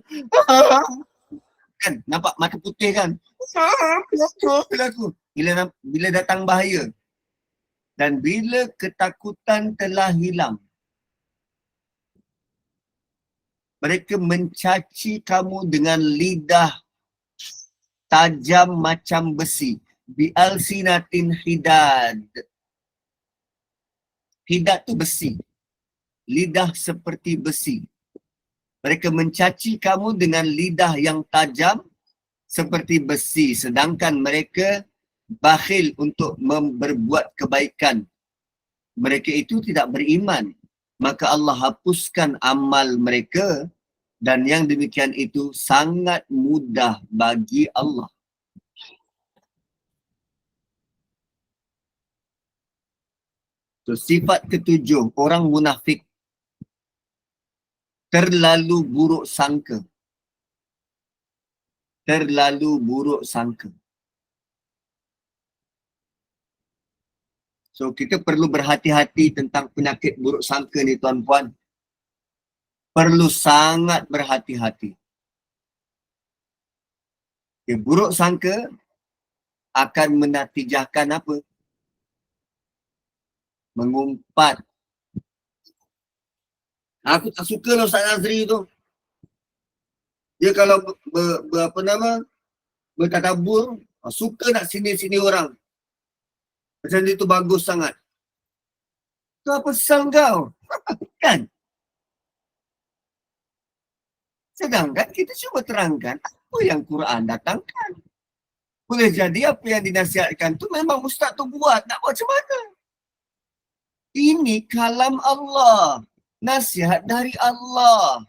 Kan? Nampak mata putih kan? Bila datang bahaya. Dan bila ketakutan telah hilang, mereka mencaci kamu dengan lidah tajam macam besi. Bi'alsinatin hidad. Hidad tu besi. Lidah seperti besi. Mereka mencaci kamu dengan lidah yang tajam seperti besi. Sedangkan mereka bakhil untuk berbuat kebaikan. Mereka itu tidak beriman. Maka Allah hapuskan amal mereka dan yang demikian itu sangat mudah bagi Allah. So, sifat ketujuh, orang munafik terlalu buruk sangka. Terlalu buruk sangka. So, kita perlu berhati-hati tentang penyakit buruk sangka ni, tuan-puan. Perlu sangat berhati-hati. Okay, buruk sangka akan menatijahkan apa? Mengumpat. Aku tak suka lah Ustaz Nazri tu. Dia kalau bertadabur, suka nak sini-sini orang. Macam dia tu bagus sangat. Tu apa sesal kau? Kan? Sedangkan kita cuba terangkan apa yang Quran datangkan. Boleh jadi apa yang dinasihatkan tu memang ustaz tu buat. Nak buat macam mana? Ini kalam Allah. Nasihat dari Allah.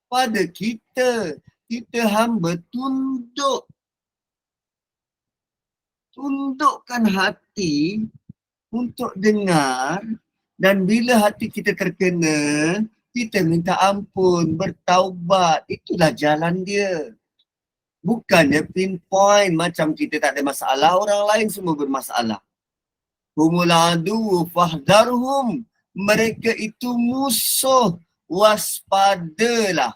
Pada kita. Kita hamba tunduk. Tundukkan hati untuk dengar. Dan bila hati kita terkena, kita minta ampun, bertaubat. Itulah jalan dia. Bukannya pinpoint macam kita tak ada masalah, orang lain semua bermasalah. Humul adu fahdharhum. Mereka itu musuh, waspadalah.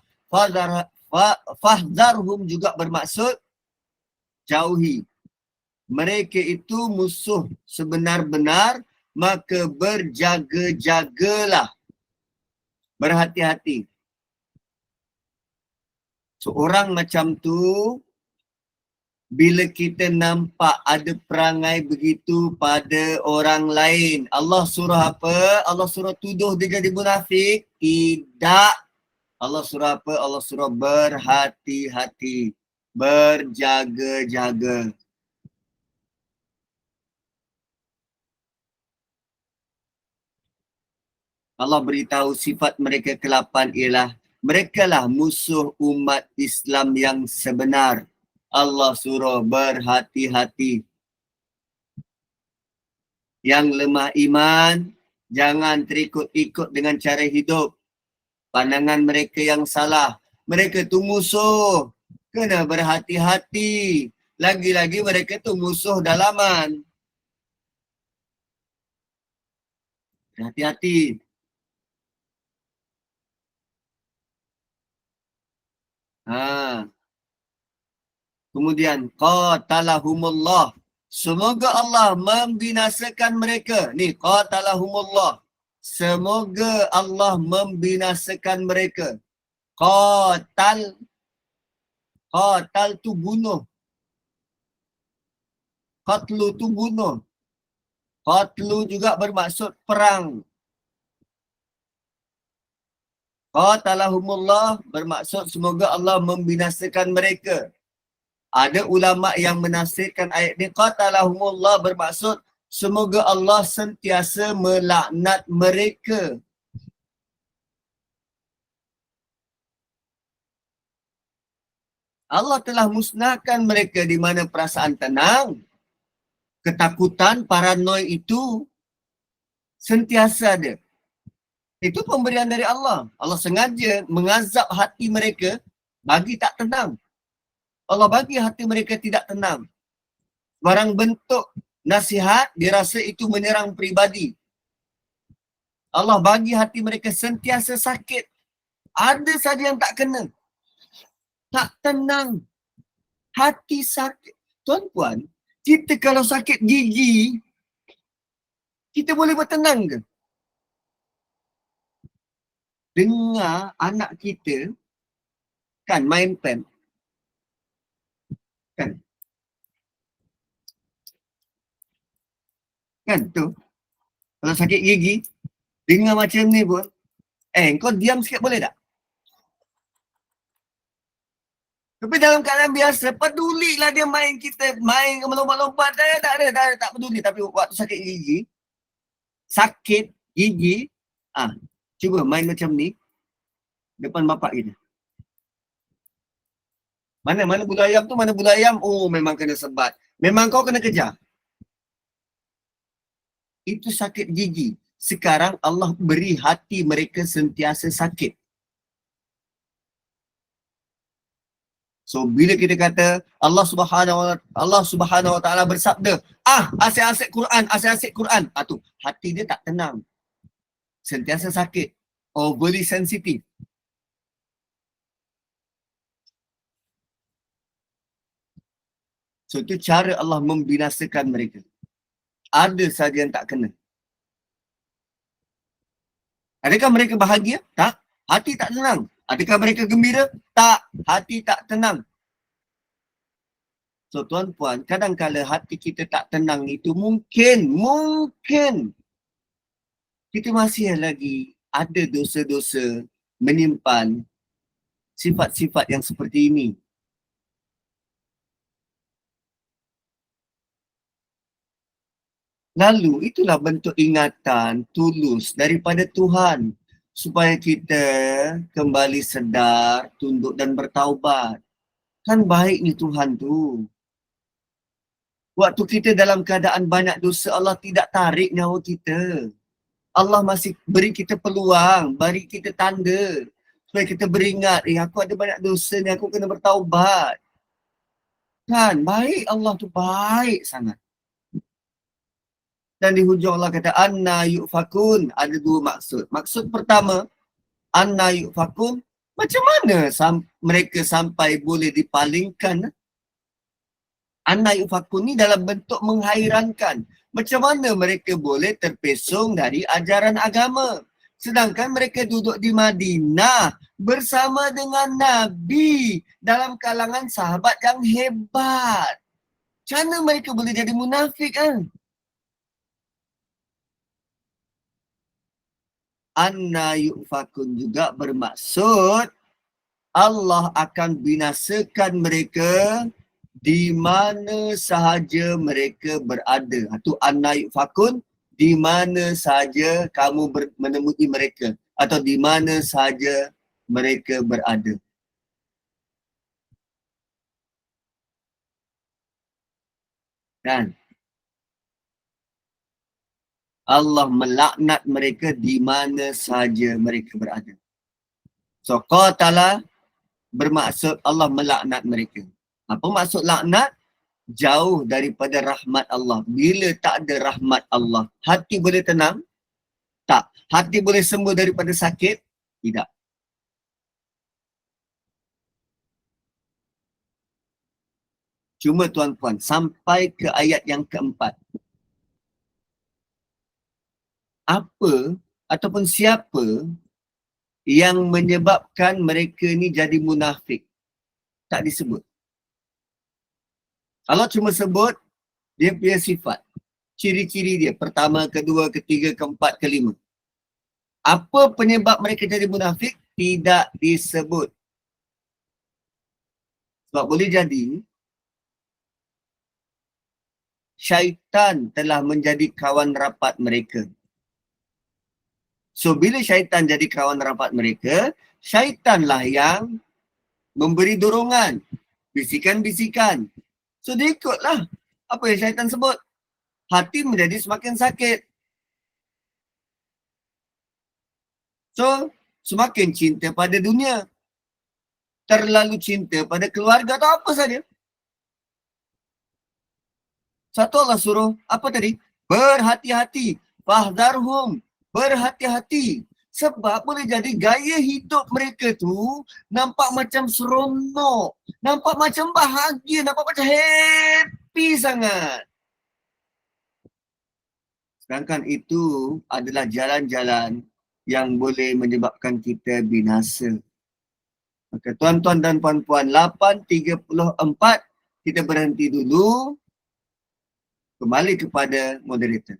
Fahdharhum juga bermaksud jauhi. Mereka itu musuh sebenar-benar, maka berjaga-jagalah. Berhati-hati. Seorang macam tu, bila kita nampak ada perangai begitu pada orang lain, Allah surah apa? Allah surah tuduh dia jadi munafik? Tidak. Allah surah apa? Allah surah berhati-hati. Berjaga-jaga. Allah beritahu sifat mereka ke-8 ialah mereka lah musuh umat Islam yang sebenar. Allah suruh berhati-hati. Yang lemah iman, jangan terikut-ikut dengan cara hidup. Pandangan mereka yang salah. Mereka tu musuh. Kena berhati-hati. Lagi-lagi mereka tu musuh dalaman. Hati-hati. Kemudian qatalahumullah. Semoga Allah membinasakan mereka. Ni qatalahumullah. Semoga Allah membinasakan mereka. Qatal Qatal tu bunuh. Qatlu tu bunuh. Qatlu juga bermaksud perang. Qatalahumullah bermaksud semoga Allah membinasakan mereka. Ada ulama yang menafsirkan ayat ni, qatalahumullah bermaksud semoga Allah sentiasa melaknat mereka. Allah telah musnahkan mereka di mana perasaan tenang, ketakutan, paranoid itu sentiasa ada. Itu pemberian dari Allah. Allah sengaja mengazab hati mereka bagi tak tenang. Allah bagi hati mereka tidak tenang. Barang bentuk nasihat, dia rasa itu menyerang pribadi. Allah bagi hati mereka sentiasa sakit. Ada saja yang tak kena. Tak tenang. Hati sakit. Tuan-puan, kita kalau sakit gigi, kita boleh bertenang ke? Dengar anak kita kan main pen. Kan? Kan tu. Kalau sakit gigi, dengar macam ni pun, kau diam sikit boleh tak? Tapi dalam keadaan biasa, pedulilah dia main kita, main melompat-lompat, tak peduli. Tapi waktu sakit gigi, cuba main macam ni, depan bapak kita. Mana bulu ayam tu, mana bulu ayam, oh memang kena sebat. Memang kau kena kejar. Itu sakit gigi. Sekarang Allah beri hati mereka sentiasa sakit. So bila kita kata Allah Subhanahu Wa Taala bersabda, asyik-asyik Quran, tu hati dia tak tenang. Sentiasa sakit, overly sensitive. So itu cara Allah membinasakan mereka. Ada saja yang tak kena. Adakah mereka bahagia? Tak. Hati tak tenang. Adakah mereka gembira? Tak. Hati tak tenang. So tuan-puan, kadang-kadang hati kita tak tenang itu mungkin kita masih lagi ada dosa-dosa menyimpan sifat-sifat yang seperti ini. Lalu itulah bentuk ingatan tulus daripada Tuhan supaya kita kembali sedar, tunduk dan bertaubat. Kan baiknya Tuhan tu. Waktu kita dalam keadaan banyak dosa, Allah tidak tarik nyawa kita. Allah masih beri kita peluang, beri kita tanda supaya kita beringat, aku ada banyak dosa ni, aku kena bertaubat. Kan, baik Allah tu, baik sangat. Dan di hujung Allah kata, anna yu'fakun. Ada dua maksud. Maksud pertama, anna yu'fakun, macam mana mereka sampai boleh dipalingkan? Anna yu'fakun ni dalam bentuk menghairankan. Macam mana mereka boleh terpesong dari ajaran agama? Sedangkan mereka duduk di Madinah bersama dengan Nabi dalam kalangan sahabat yang hebat. Macam mana mereka boleh jadi munafik kan? Anna yu'fakun juga bermaksud Allah akan binasakan mereka di mana sahaja mereka berada. Itu anna yu'fakun, di mana sahaja kamu menemui mereka atau di mana sahaja mereka berada. Dan Allah melaknat mereka di mana sahaja mereka berada. So, qatala bermaksud Allah melaknat mereka. Apa maksud laknat? Jauh daripada rahmat Allah. Bila tak ada rahmat Allah, hati boleh tenang? Tak. Hati boleh sembuh daripada sakit? Tidak. Cuma tuan-tuan, sampai ke ayat yang keempat. Apa ataupun siapa yang menyebabkan mereka ni jadi munafik? tak disebut. Allah cuma sebut dia punya sifat, ciri-ciri dia, pertama, kedua, ketiga, keempat, kelima. Apa penyebab mereka jadi munafik? Tidak disebut. Sebab boleh jadi syaitan telah menjadi kawan rapat mereka. So bila syaitan jadi kawan rapat mereka, syaitanlah yang memberi dorongan, bisikan-bisikan. So dia ikutlah apa yang syaitan sebut. Hati menjadi semakin sakit. So semakin cinta pada dunia, terlalu cinta pada keluarga atau apa saja. Satu Allah suruh, apa tadi? Berhati-hati. Fahdharhum. Berhati-hati. Sebab boleh jadi gaya hidup mereka tu nampak macam seronok. Nampak macam bahagia. Nampak macam happy sangat. Sedangkan itu adalah jalan-jalan yang boleh menyebabkan kita binasa. Maka tuan-tuan dan puan-puan, 8.34 kita berhenti dulu. Kembali kepada moderator.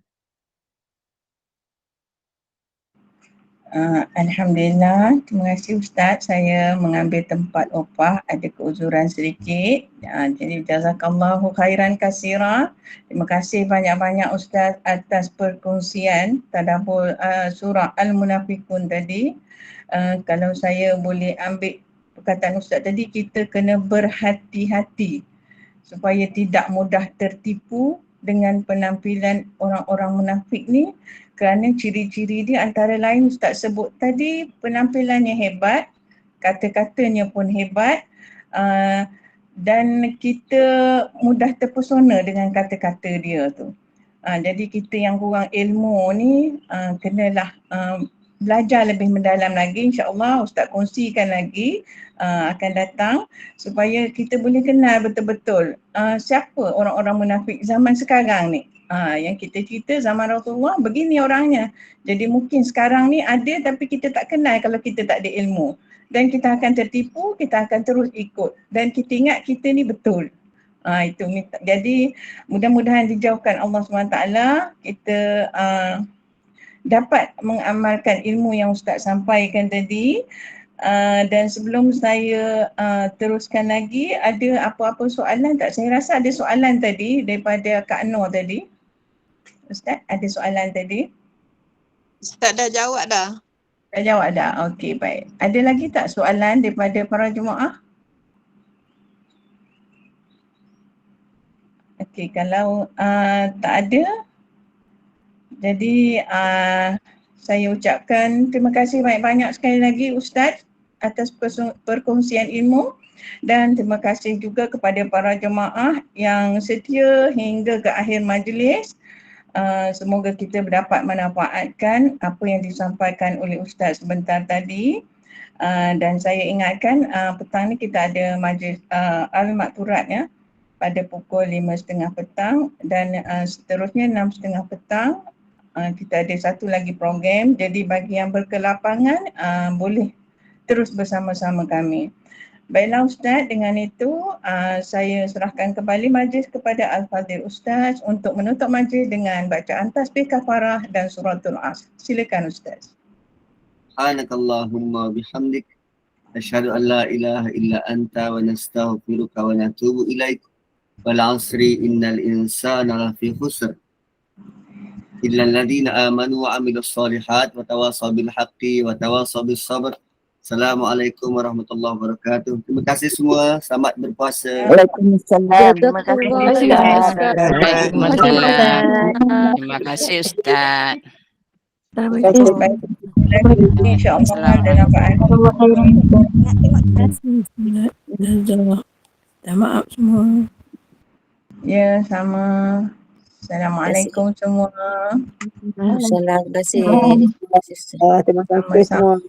Alhamdulillah, terima kasih Ustaz. Saya mengambil tempat opah, ada keuzuran sedikit. Jadi jazakallahu khairan kasira. Terima kasih banyak-banyak Ustaz atas perkongsian tadabbur surah Al-Munafiqun tadi. Kalau saya boleh ambil perkataan Ustaz tadi, kita kena berhati-hati supaya tidak mudah tertipu dengan penampilan orang-orang munafik ni, kerana ciri-ciri dia antara lain Ustaz sebut tadi, penampilannya hebat, kata-katanya pun hebat, dan kita mudah terpesona dengan kata-kata dia tu. Jadi kita yang kurang ilmu ni kenalah belajar lebih mendalam lagi. InsyaAllah Ustaz kongsikan lagi akan datang supaya kita boleh kenal betul-betul siapa orang-orang munafik zaman sekarang ni. Yang kita cerita zaman Rasulullah begini orangnya. Jadi mungkin sekarang ni ada tapi kita tak kenal kalau kita tak ada ilmu. Dan kita akan tertipu, kita akan terus ikut. Dan kita ingat kita ni betul. Itu. Jadi mudah-mudahan dijauhkan Allah SWT, kita dapat mengamalkan ilmu yang Ustaz sampaikan tadi. Dan sebelum saya teruskan lagi, ada apa-apa soalan tak? Saya rasa ada soalan tadi daripada Kak Nur tadi. Ustaz, ada soalan tadi? Ustaz dah jawab dah. Dah jawab dah? Okey, baik. Ada lagi tak soalan daripada para jemaah? Okey, kalau tak ada, jadi saya ucapkan terima kasih banyak-banyak sekali lagi Ustaz atas perkongsian ilmu, dan terima kasih juga kepada para jemaah yang setia hingga ke akhir majlis. Semoga kita dapat memanfaatkan apa yang disampaikan oleh Ustaz sebentar tadi. Dan saya ingatkan petang ni kita ada majlis al-makturat ya, pada pukul 5.30 petang, dan seterusnya 6.30 petang kita ada satu lagi program. Jadi bagi yang berkelapangan boleh terus bersama-sama kami. Baiklah Ustaz, dengan itu saya serahkan kembali majlis kepada Al-Fadhil Ustaz untuk menutup majlis dengan bacaan tasbih kafarah dan suratul Asr. Silakan Ustaz. Subhanakallahumma bihamdik, asyhadu an la ilaha illa anta wa nastaghfiruka wa natubu ilaik. Wal 'asri innal insana lafi khusr illa alladhina amanu wa 'amilus shalihat wa tawassaw bil haqqi wa tawassaw bis sabr. Assalamualaikum warahmatullahi wabarakatuh. Terima kasih semua. Selamat berpuasa. Waalaikumsalam. Terima kasih Ustaz. Terima kasih Ustaz. Assalamualaikum. InsyaAllah ada nafaan. Maaf semua. Ya, sama. Assalamualaikum semua. Terima kasih. Sama-sama.